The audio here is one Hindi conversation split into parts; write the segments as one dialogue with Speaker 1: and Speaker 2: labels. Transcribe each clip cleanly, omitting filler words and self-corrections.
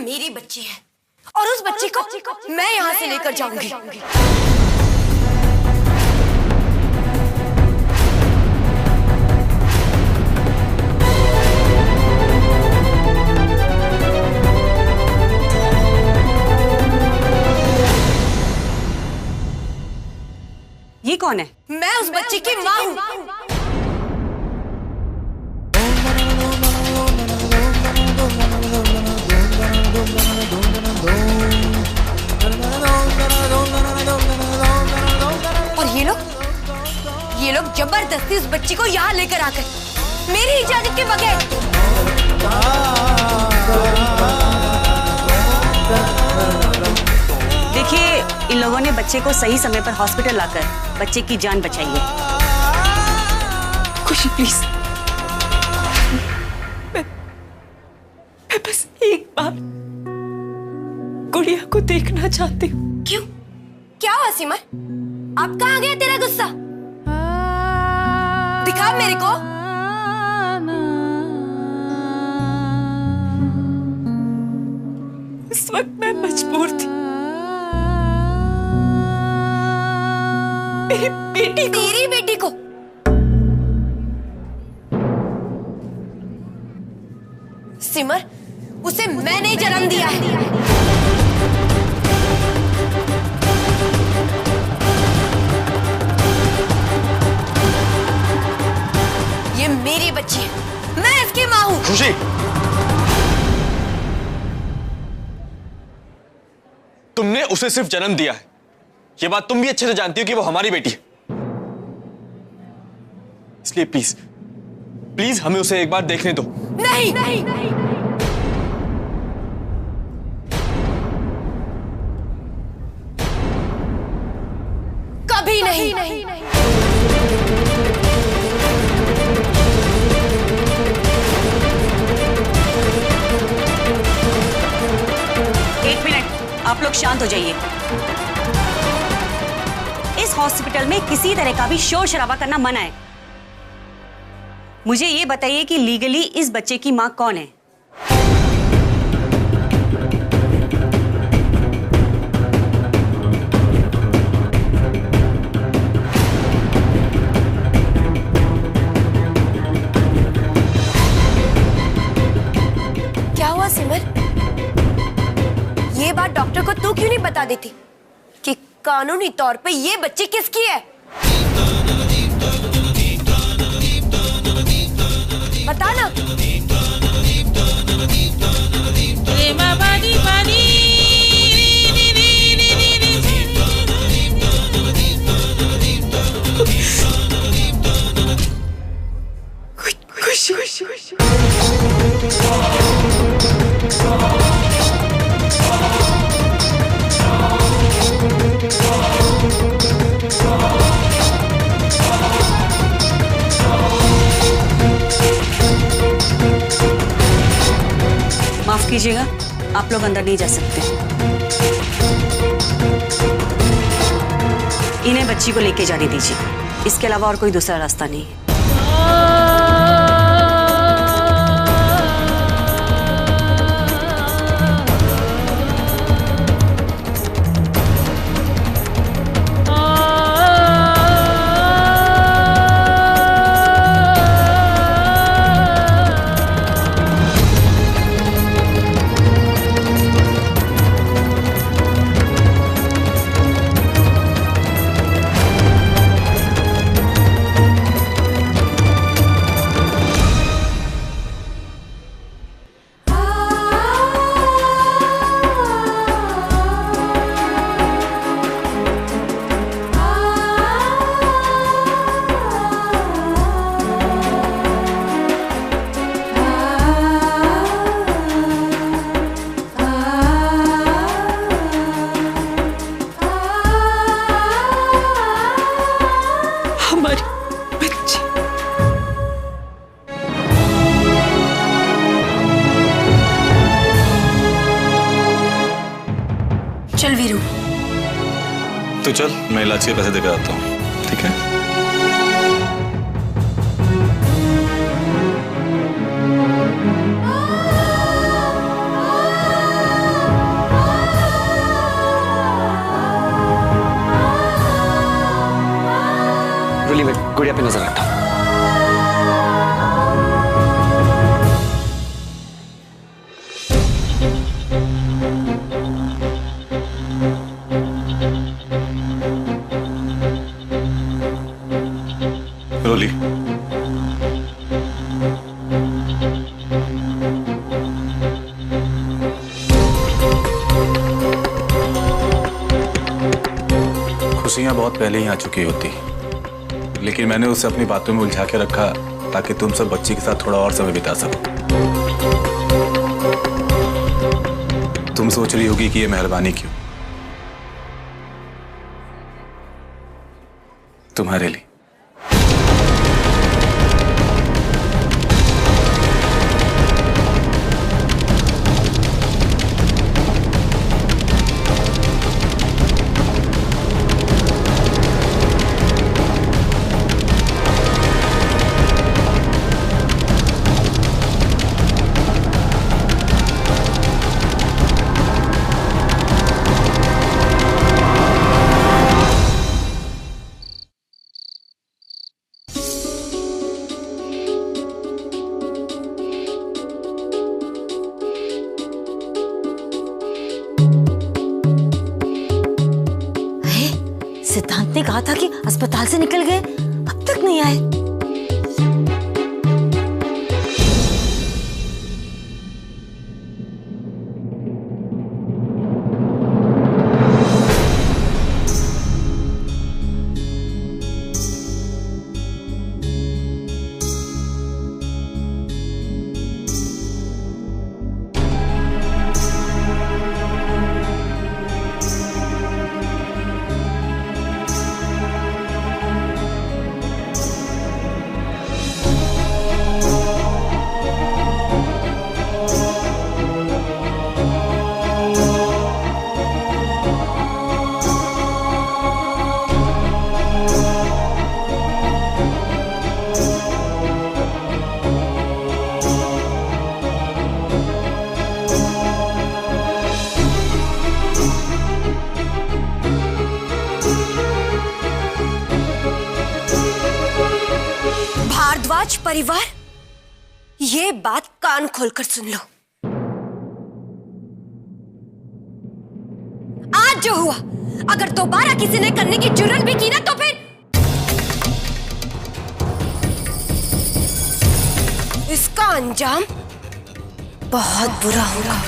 Speaker 1: मेरी बच्ची है और उस बच्ची को मैं यहाँ से लेकर जाऊंगी।
Speaker 2: ये कौन है?
Speaker 1: मैं उस बच्ची की माँ हूँ। और ये लोग जबरदस्ती उस बच्ची को यहाँ लेकर आकर मेरी इजाजत के बगैर।
Speaker 2: देखिए, इन लोगों ने बच्चे को सही समय पर हॉस्पिटल लाकर बच्चे की जान बचाई है।
Speaker 3: खुशी प्लीज, मैं बस एक बार गुड़िया को देखना चाहती हूँ।
Speaker 1: क्यों? क्या हुआ सिमर? अब कहाँ गया तेरा गुस्सा? दिखा मेरे को।
Speaker 3: इस वक्त मैं मजबूर थी मेरी बेटी को।
Speaker 1: तेरी बेटी को? सिमर, उसे मैंने जन्म दिया है। ये मेरी बच्ची है, मैं इसकी माँ हूँ।
Speaker 4: खुशी, तुमने उसे सिर्फ जन्म दिया है, ये बात तुम भी अच्छे से जानती हो कि वो हमारी बेटी है। इसलिए प्लीज प्लीज हमें उसे एक बार देखने दो।
Speaker 1: नहीं, नहीं, नहीं। कभी नहीं, नहीं, नहीं।
Speaker 2: एक मिनट, आप लोग शांत हो जाइए। इस हॉस्पिटल में किसी तरह का भी शोर शराबा करना मना है। मुझे ये बताइए कि लीगली इस बच्चे की मां कौन है?
Speaker 1: क्या हुआ सिमर? ये बात डॉक्टर को तू क्यों नहीं बता देती कि कानूनी तौर पे ये बच्ची किसकी है? बता ना।
Speaker 3: खुशी, खुशी, खुशी।
Speaker 2: माफ कीजिएगा, आप लोग अंदर नहीं जा सकते। इन्हें बच्ची को लेके जाने दीजिए, इसके अलावा और कोई दूसरा रास्ता नहीं है।
Speaker 1: चल वीरू।
Speaker 5: तो चल, मैं इलाज के पैसे देकर आता हूँ, ठीक है? खुशियां बहुत पहले ही आ चुकी होती, लेकिन मैंने उसे अपनी बातों में उलझा के रखा ताकि तुम सब बच्ची के साथ थोड़ा और समय बिता सको। तुम सोच रही होगी कि ये मेहरबानी क्यों? तुम्हारे लिए।
Speaker 1: सिद्धांत ने कहा था कि अस्पताल से निकल गए, अब तक नहीं आए। भारद्वाज परिवार, ये बात कान खोलकर सुन लो। आज जो हुआ, अगर दोबारा किसी ने करने की जुर्रत भी की ना तो फिर इसका अंजाम बहुत बुरा होगा।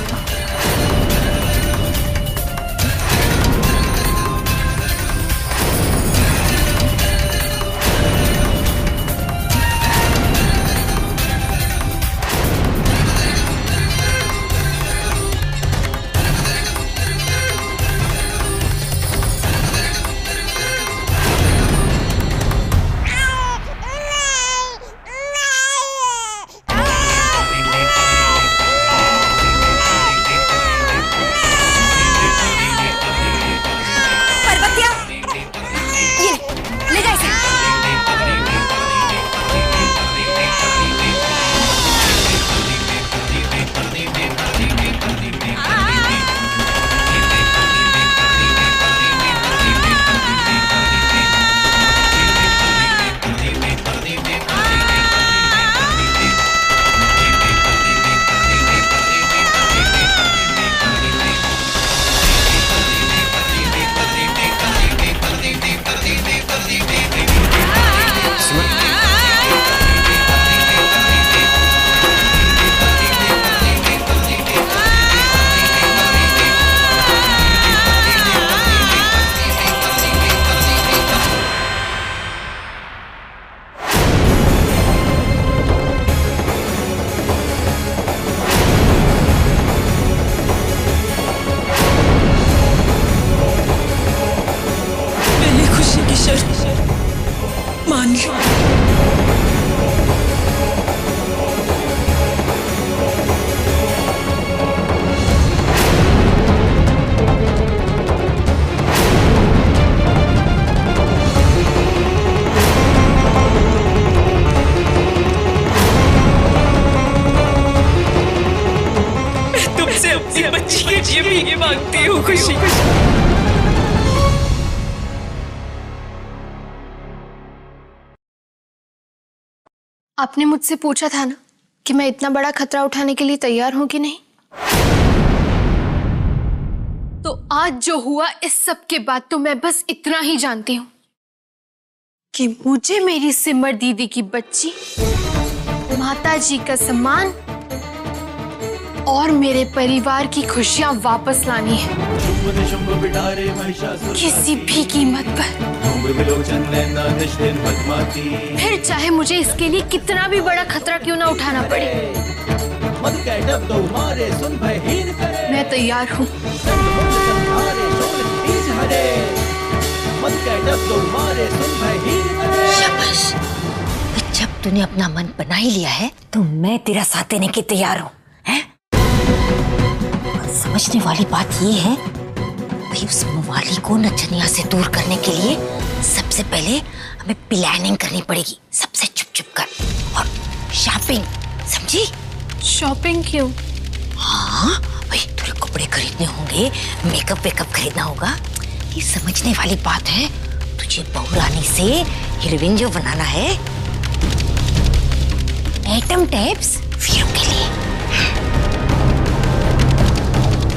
Speaker 3: मान लो। मैं तुमसे अपनी बच्ची के लिए भी ये मांगती हूँ खुशी।
Speaker 6: आपने मुझसे पूछा था ना कि मैं इतना बड़ा खतरा उठाने के लिए तैयार हूं कि नहीं, तो आज जो हुआ इस सब के बाद तो मैं बस इतना ही जानती हूं कि मुझे मेरी सिमर दीदी की बच्ची, माता जी का सम्मान और मेरे परिवार की खुशियां वापस लानी है, किसी भी कीमत पर। फिर चाहे मुझे इसके लिए कितना भी बड़ा खतरा क्यों ना उठाना पड़े, मैं तैयार हूँ।
Speaker 1: शाबाश, जब तूने अपना मन बना ही लिया है तो मैं तेरा साथ देने के तैयार हूँ। समझने वाली बात ये है भाई, उस मवाली को नचनिया से दूर करने के लिए सबसे पहले हमें प्लानिंग करनी पड़ेगी, सबसे चुप चुप कर, और शॉपिंग, समझी?
Speaker 6: शॉपिंग क्यों?
Speaker 1: हाँ भाई, थोड़े कपड़े खरीदने होंगे, मेकअप वेकअप खरीदना होगा। ये समझने वाली बात है, तुझे बहू रानी से हीरोइन बनाना है, एटम टैप्स वीरों के लिए।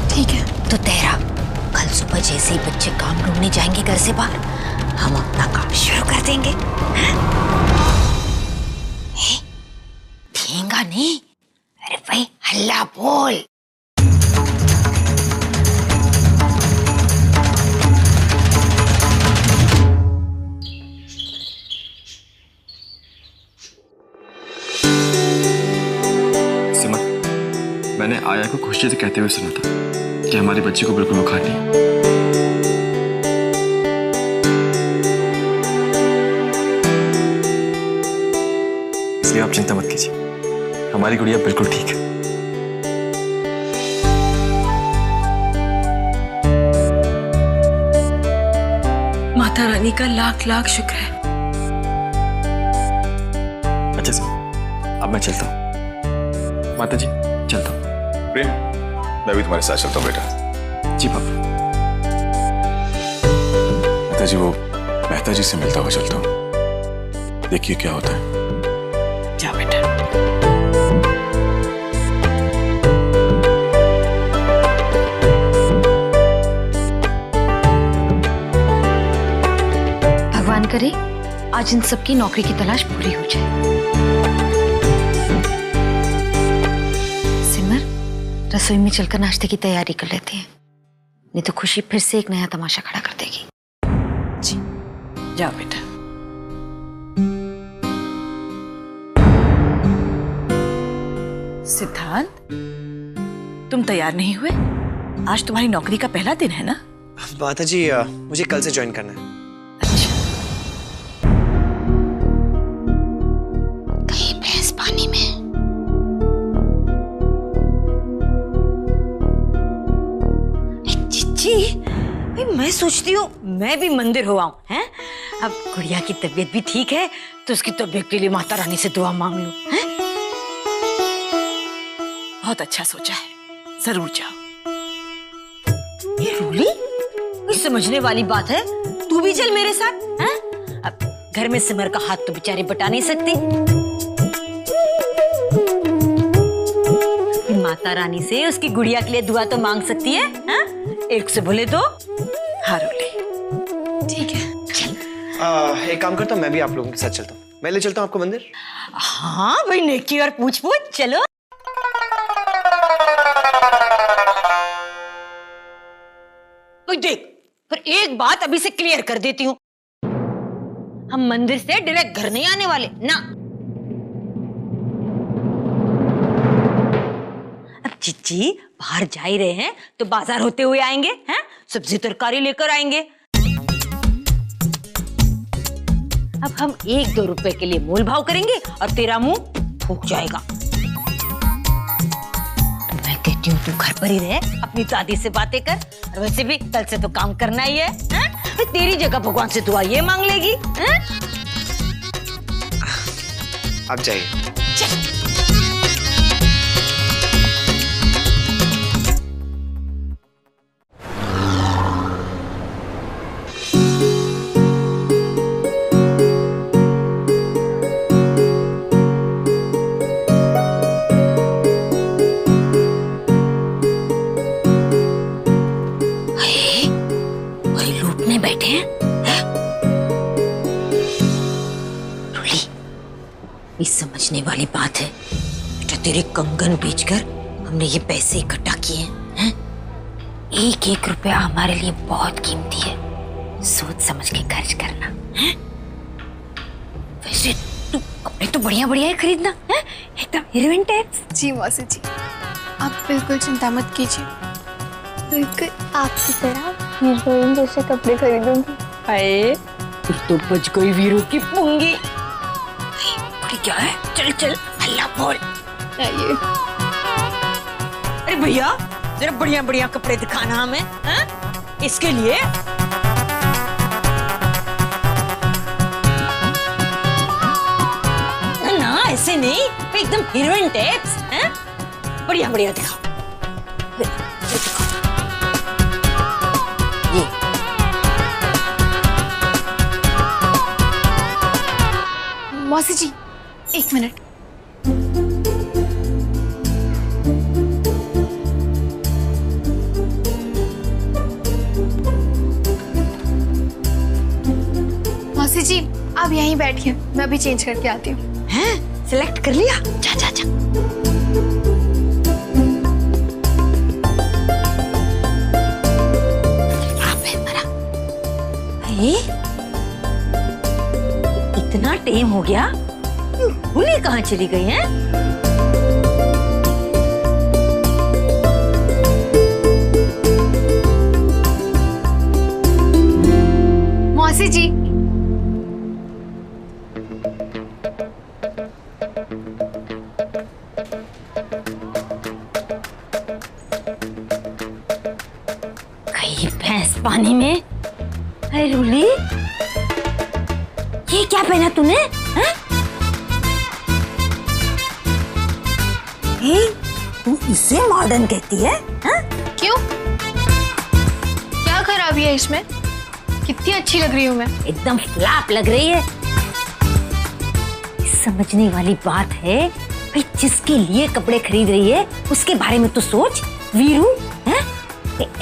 Speaker 6: ठीक है।
Speaker 1: तो तेरा कल सुबह जैसे ही बच्चे काम ढूंढने जाएंगे घर से बाहर, हम अपना काम शुरू कर देंगे। ठेंगा नहीं, अरे भाई हल्ला बोल।
Speaker 4: मैंने आया को खुशी से कहते हुए सुना था कि हमारी बच्ची को बिल्कुल बुखार नहीं है। इसलिए आप चिंता मत कीजिए, हमारी गुड़िया बिल्कुल ठीक है।
Speaker 3: माता रानी का लाख लाख शुक्र है।
Speaker 4: अच्छा सर, अब मैं चलता हूँ। माता जी, चलता हूँ।
Speaker 5: प्रेम, मैं भी तुम्हारे साथ चलता हूँ बेटा।
Speaker 4: जी पापा।
Speaker 5: मेहता जी, वो मेहता जी से मिलता हुआ चलता हूँ, देखिए क्या होता है।
Speaker 3: जा बेटा।
Speaker 1: भगवान करे आज इन सबकी नौकरी की तलाश पूरी हो जाए। रसोई में चलकर नाश्ते की तैयारी कर लेते हैं, नहीं तो खुशी फिर से एक नया तमाशा खड़ा कर देगी।
Speaker 3: जी, जाओ बेटा। सिद्धांत, तुम तैयार नहीं हुए? आज तुम्हारी नौकरी का पहला दिन है ना?
Speaker 7: माता जी, मुझे कल से ज्वाइन करना है।
Speaker 3: अच्छा।
Speaker 1: कहीं भैंस पानी में। मैं सोचती हूँ मैं भी मंदिर हो आऊं, हैं? अब गुड़िया की तबीयत भी ठीक है तो उसकी तबीयत के लिए माता रानी से दुआ मांग लूं, हैं?
Speaker 3: बहुत अच्छा सोचा है, जरूर जाओ।
Speaker 1: ये रूली, ये समझने वाली बात है, तू भी चल मेरे साथ, हैं? अब घर में सिमर का हाथ तो बेचारे बटा नहीं सकती। माता रानी से उसकी गुड़िया के लिए दुआ तो मांग सकती है, हैं? एक से बोले तो।
Speaker 3: हाँ रूली,
Speaker 6: ठीक है।
Speaker 7: एक काम करता हूँ, मैं भी आप लोगों के साथ चलता हूँ। मैं ले चलता हूँ आपको मंदिर।
Speaker 1: हाँ भाई, नेकी और पूछ पूछ, चलो। देख, पर एक बात अभी से क्लियर कर देती हूँ, हम मंदिर से डायरेक्ट घर नहीं आने वाले ना। अब चिच्ची बाहर जा ही रहे हैं तो बाजार होते हुए आएंगे, हैं? सब्जी तरकारी लेकर आएंगे। अब हम 1-2 रुपए के लिए मोल भाव करेंगे और तेरा मुंह फूक जाएगा। तो मैं कहती हूँ तू घर पर ही रहे, अपनी दादी से बातें कर, और वैसे भी कल से तो काम करना ही है, हैं? तेरी जगह भगवान से दुआ ये मांग लेगी, हैं?
Speaker 7: आप जाइए।
Speaker 1: बैठे हैं? रूली, ये समझने वाली बात है बेटा, तेरे कंगन बेचकर हम हमने ये पैसे इकट्ठा किए हैं, एक एक रुपया हमारे लिए बहुत कीमती है, सोच समझ के खर्च करना है? वैसे तू कपड़े तो बढ़िया बढ़िया ही खरीदना है, एकदम हीरोइन टाइप।
Speaker 6: जी मौसी जी, आप बिल्कुल चिंता मत कीजिए, बिल्कुल आपकी तरह हीरोइन जैसे कपड़े खरीदूंगी।
Speaker 1: अरे फिर तो बच गई वीरू की पुंगी। अरे क्या है, चल चल हल्ला बोल।
Speaker 6: आइए।
Speaker 1: अरे भैया जरा बढ़िया बढ़िया कपड़े दिखाना हमें, हैं? इसके लिए ना, ऐसे नहीं, एकदम हीरोइन टाइप्स, हैं? बढ़िया बढ़िया दिखाओ। ये दिखाओ। ये
Speaker 6: मौसी जी एक मिनट। मौसी जी आप यहीं बैठिए, मैं अभी चेंज करके आती हूँ।
Speaker 1: हैं? सिलेक्ट कर लिया? जा जा जा। आप है मरा। इतना टाइम हो गया, भूली कहाँ चली गई हैं?
Speaker 6: मौसी जी
Speaker 1: कहीं भैंस पानी में। अरे रूली, ये क्या पहना तूने? हैं? तू इसे मॉडर्न कहती है? हैं?
Speaker 6: क्यों, क्या खराबी है इसमें? कितनी अच्छी लग रही हूँ मैं।
Speaker 1: एकदम फ्लैप लग रही है। समझने वाली बात है भाई, जिसके लिए कपड़े खरीद रही है उसके बारे में तो सोच वीरू। हैं?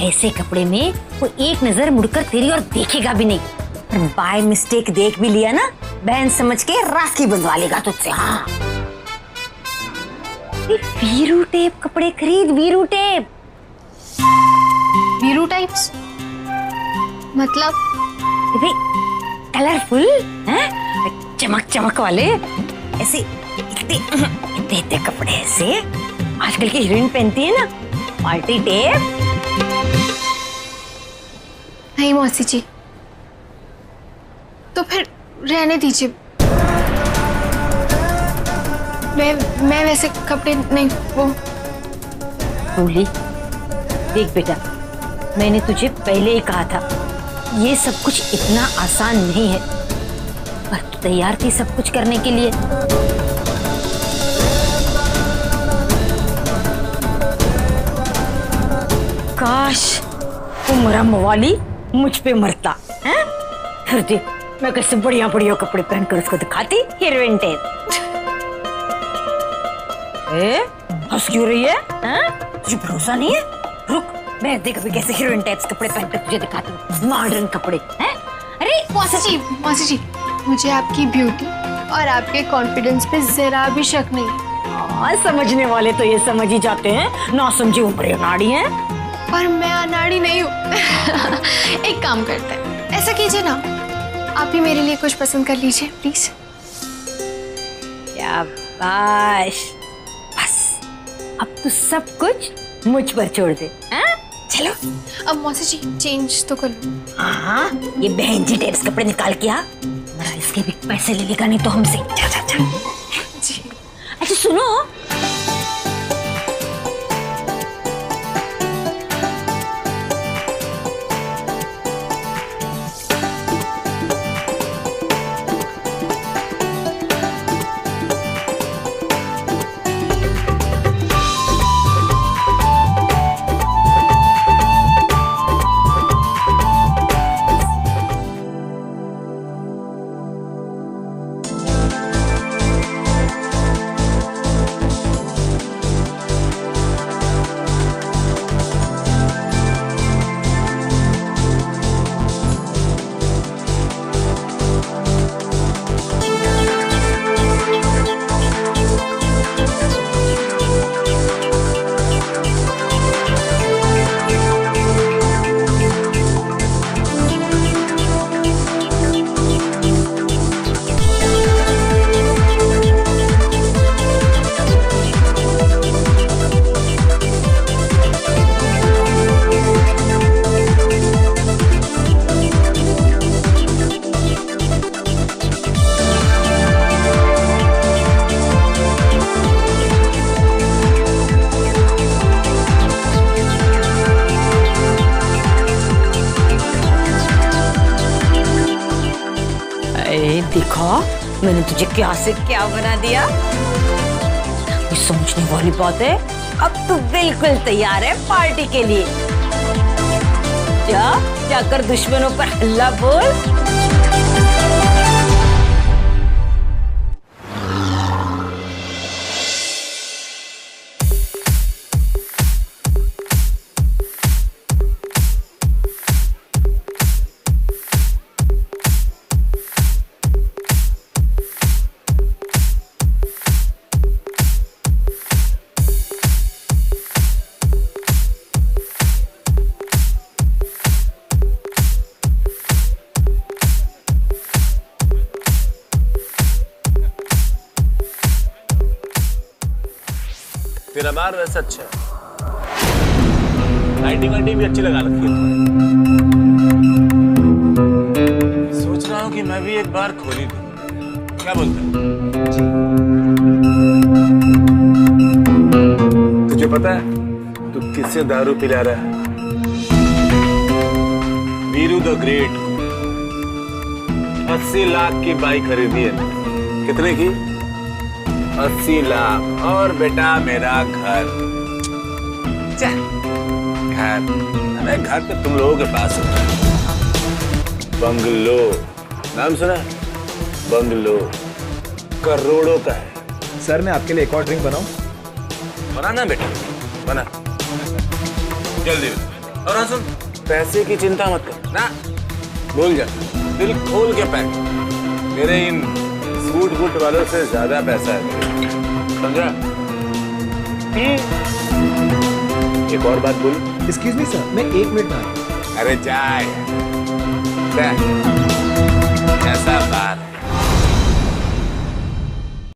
Speaker 1: ऐसे कपड़े में वो एक नजर मुड़कर तेरी और देखेगा भी नहीं, और बाय मिस्टेक देख भी लिया ना, बहन समझ के राखी बंधवा लेगा तुझसे। हाँ, वीरू टेप कपड़े खरीद, वीरू टेप।
Speaker 6: वीरू टाइप्स मतलब?
Speaker 1: कलरफुल, हैं? चमक चमक वाले, ऐसे इतने इतने कपड़े ऐसे आजकल की हीरोइन पहनती है ना, पार्टी टेप।
Speaker 6: नहीं मौसी जी, तो फिर रहने दीजिए। मैं वैसे कपड़े नहीं वो।
Speaker 1: रूली देख बेटा, मैंने तुझे पहले ही कहा था ये सब कुछ इतना आसान नहीं है, पर तू तैयार थी सब कुछ करने के लिए। काश वो मरा मवाली मुझ पे मरता, हैं? फिर देख मैं कैसे बढ़िया बढ़िया कपड़े पहनकर उसको दिखाती हीरोइन टाइप। हंस क्यों रही है? तुझे भरोसा नहीं है? रुक, मैं देख अभी कैसे हीरोइन टाइप्स कपड़े पहनकर तुझे दिखाती हूँ, मॉडर्न कपड़े। हैं? अरे
Speaker 6: मौसी जी मुझे आपकी ब्यूटी और आपके कॉन्फिडेंस पे जरा भी शक नहीं।
Speaker 1: हाँ, समझने वाले तो ये समझ ही जाते हैं, ना समझे ऊपर अनाड़ी हैं।
Speaker 6: पर मैं अनाड़ी नहीं हूँ। एक काम करते हैं, ऐसा कीजिए ना, आप ही मेरे लिए कुछ पसंद कर लीजिए प्लीज।
Speaker 1: शाबाश, बस अब तो सब कुछ मुझ पर छोड़ दे। हाँ? चलो
Speaker 6: अब मौसी जी चेंज तो कर लो।
Speaker 1: हाँ, ये बहन जी टाइप्स कपड़े निकाल के आ, मरा इसके भी पैसे ले लेगा नहीं तो हमसे। जा जा जा।
Speaker 6: जी।
Speaker 1: अच्छा सुनो, मैंने तुझे क्या से क्या बना दिया? ये सोचने वाली बात है। अब तू बिल्कुल तैयार है पार्टी के लिए। जाकर दुश्मनों पर हल्ला बोल।
Speaker 5: तेरा बार वैसा अच्छा है, लाइटिंग वाइटिंग भी अच्छी लगा रखी है। सोच रहा हूँ कि मैं भी एक बार खोली दूं, क्या बोलते हैं? तुझे पता है तू किससे दारू पिला रहा है? वीरू द ग्रेट 80 लाख की बाइक खरीदी है। कितने की? 80 लाख। और बेटा मेरा घर, घर, अरे घर तो तुम लोगों के पास होता है। बंगलो, नाम सुना? बंगलो करोड़ों का है।
Speaker 7: सर मैं आपके लिए एक और ड्रिंक बनाऊं?
Speaker 5: बनाना बेटा, बना जल्दी। और हाँ सुन, पैसे की चिंता मत कर ना, भूल जा, दिल खोल के पैक। मेरे इन सूट बूट वालों से ज्यादा पैसा है, समझा? एक और बात बोल।
Speaker 7: एक्सक्यूज मी सर, मैं 1 मिनट में आया।
Speaker 5: अरे जाए।